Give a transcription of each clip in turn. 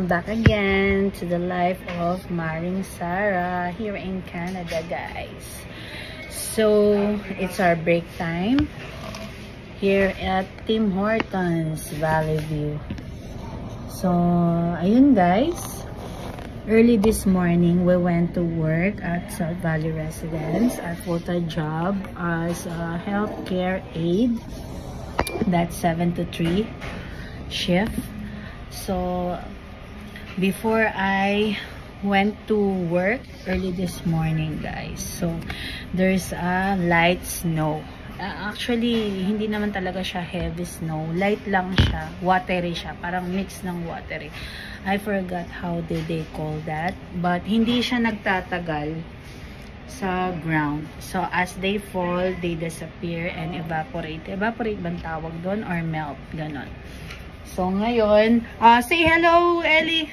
Welcome back again to the life of Maring Sarah here in Canada, guys. So, it's our break time here at Tim Hortons Valley View. So, ayun guys. Early this morning, we went to work at South Valley Residence, our full-time job as a healthcare aide. That's 7 to 3 shift. So, before I went to work early this morning, guys, so there's a light snow. Actually, hindi naman talaga siya heavy snow. Light lang siya. Watery siya. Parang mix ng watery. I forgot how did they call that. But hindi siya nagtatagal sa ground. So, as they fall, they disappear and evaporate. Evaporate bang tawag doon? Or melt? Ganon. So, ngayon, say hello, Ellie!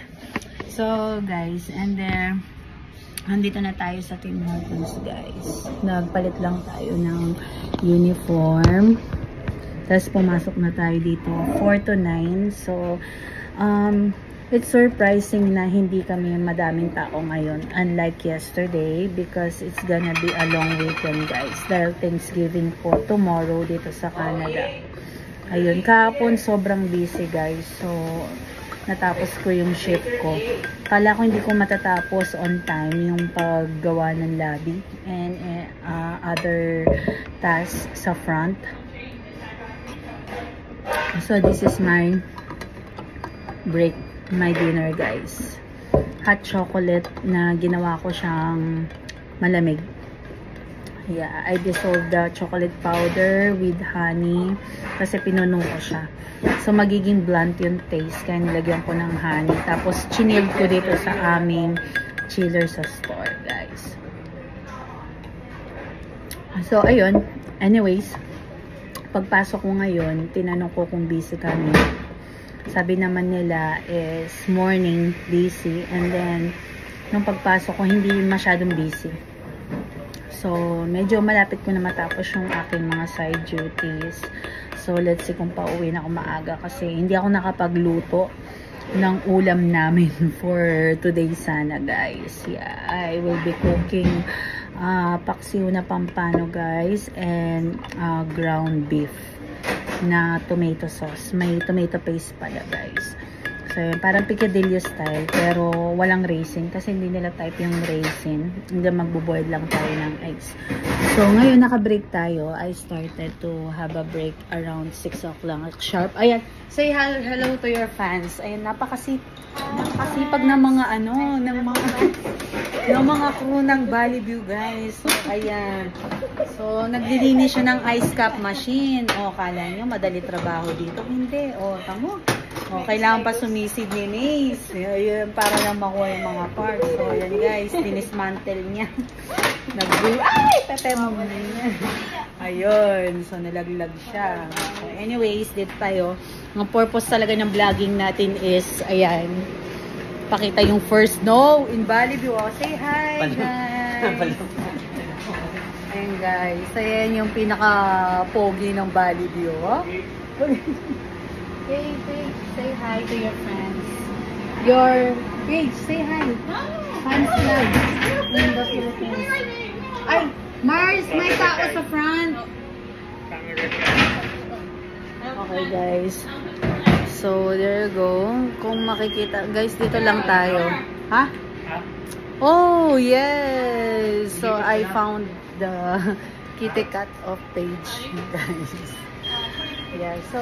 So, guys, and then, andito na tayo sa Tim Hortons, guys. Nagpalit lang tayo ng uniform. Tapos, pumasok na tayo dito, 4 to 9. So, it's surprising na hindi kami madaming tao ngayon. Unlike yesterday, because it's gonna be a long weekend, guys. Dahil Thanksgiving po tomorrow dito sa Canada. Ayun, kahapon sobrang busy, guys. So, natapos ko yung shift ko. Kala ko hindi ko matatapos on time yung paggawa ng lobby and other tasks sa front. So, this is my break, my dinner, guys. Hot chocolate na ginawa ko siyang malamig. Yeah, I dissolved the chocolate powder with honey kasi pinuno ko siya. So, magiging blunt yung taste kaya nilagyan ko ng honey. Tapos, chinild ko dito sa aming chiller sa store, guys. So, ayun. Anyways, pagpasok ko ngayon, tinanong ko kung busy kami. Sabi naman nila is morning busy. And then, nung pagpasok ko, hindi masyadong busy. So, medyo malapit ko na matapos yung aking mga side duties. So, let's see kung pauwi na ako maaga kasi hindi ako nakapagluto ng ulam namin for today sana, guys. Yeah, I will be cooking paksiw na pampano, guys, and ground beef na tomato sauce. May tomato paste pala, guys. So, parang picadillo style, pero walang raisin kasi hindi nila type yung raisin. Hindi, magbo-boil lang tayo ng eggs. So, ngayon naka-break tayo. I started to have a break around 6 o'clock sharp. Ayan, say hello to your fans. Ayan, napakasipag ng mga ng mga crew ng Valley View, guys. So, ayan. So, naglilinis siya ng ice cap machine. O, kala nyo, madali trabaho dito. Hindi. O, tamo. O, kailangan pa sumisid ni Mace. Ayun, para lang makuha yung mga parts. So, ayan guys, dinismantle niya. Ay! Pepe mo muna niya. Ayun. So, nalaglag siya. So, anyways, dito tayo. Ang purpose talaga ng vlogging natin is, ayan, pakita yung first snow in Valley View. O, say hi, guys. Ayan, guys. Ayan yung pinaka-pogi ng Valley View. O. Hey, say hi to your friends. Your page, say hi. Fans club in the Philippines. Ay, Mars, may tao sa front. Okay, guys. So, there you go. Kung makikita, guys, dito lang tayo. Ha? Oh, yes. So, I found the Kitty Cat of page, guys. Yeah, so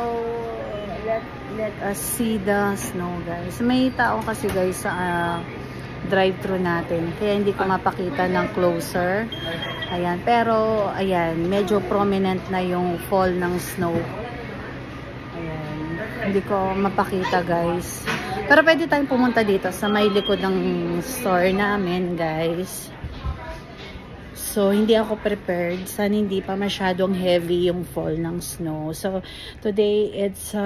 let us see the snow, guys. May tao kasi, guys, sa drive-thru natin. Kaya hindi ko mapakita ng closer. Ayan, pero ayan, medyo prominent na yung fall ng snow. Ayan, hindi ko mapakita, guys. Pero pwede tayong pumunta dito sa may likod ng store namin, guys. So, hindi ako prepared. Sana hindi pa masyadong heavy yung fall ng snow. So, today, it's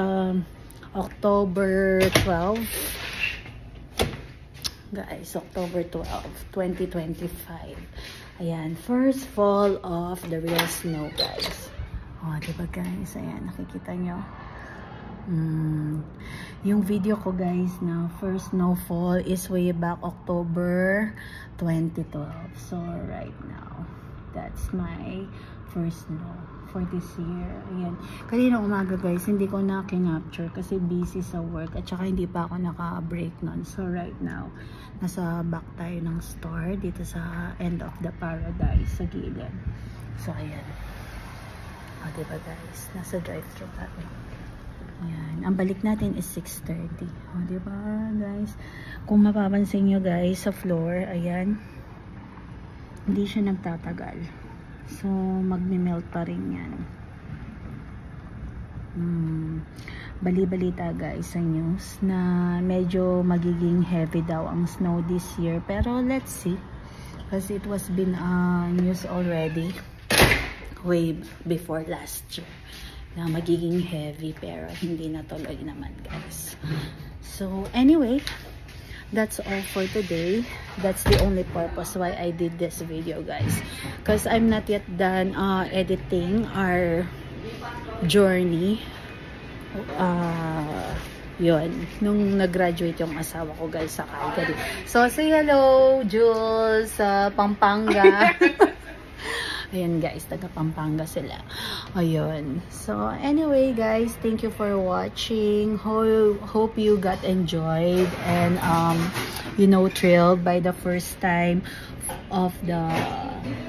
October 12. Guys, October 12, 2025. Ayan, first fall of the real snow, guys. Oh, diba guys? Ayan, nakikita nyo. Yung video ko guys na first snowfall is way back October 2012. So right now, that's my first snow for this year. Ayan. Kanina umaga guys, hindi ko na kinapture kasi busy sa work at saka hindi pa ako naka-break nun. So right now, nasa back tayo ng store dito sa end of the paradise sa gilid. So ayan. O diba guys, nasa drive-thru tayo. Ayan. Ang balik natin is 6:30. O, diba, guys? Kung mapapansin nyo, guys, sa floor, ayan, hindi siya nagtatagal. So, magme-melt pa rin yan. Bali-balita, guys, sa news na medyo magiging heavy daw ang snow this year. Pero, let's see. Kasi it was been news already way before last year na magiging heavy, pero hindi natuloy naman guys. So anyway, that's all for today. That's the only purpose why I did this video guys, because I'm not yet done editing our journey. Yun, nung nag-graduate yung asawa ko guys sa Calgary. So say hello Jules sa Pampanga. Ayan guys, taga Pampanga sila. Ayun. So anyway guys, thank you for watching. Hope you got enjoyed and you know, thrilled by the first time of the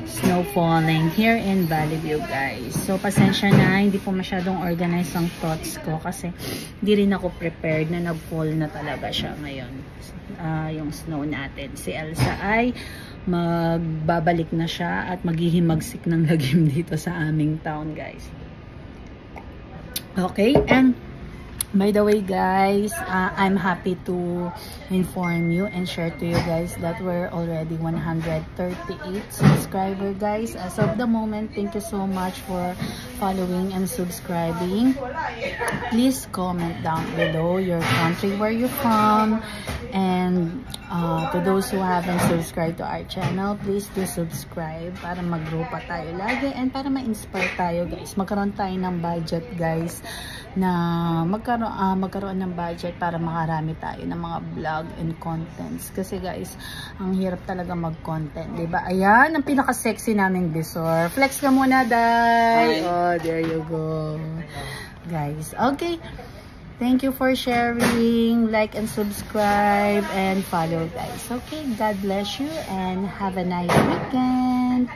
snow falling here in Valley View guys. So pasensya na, hindi po masyadong organized ang thoughts ko kasi hindi rin ako prepared na nag-fall na talaga siya ngayon. Yung snow natin. Si Elsa ay magbabalik na siya at maghihimagsik ng lagim dito sa aming town guys. Okay, and by the way guys, I'm happy to inform you and share to you guys that we're already 138 subscriber guys as of the moment. Thank you so much for following and subscribing. Please comment down below your country where you're from, and to those who haven't subscribed to our channel, please do subscribe para mag-grow pa tayo lagi and para ma-inspire tayo guys. Magkaroon tayo ng budget guys, na magkaroon ng budget para makarami tayo ng mga vlog and contents. Kasi guys, ang hirap talaga mag-content, diba? Ayan, ang pinaka-sexy naming bisor. Flex ka muna, Day! Oh, there you go. Guys, okay. Thank you for sharing, like and subscribe and follow guys. Okay, God bless you and have a nice weekend.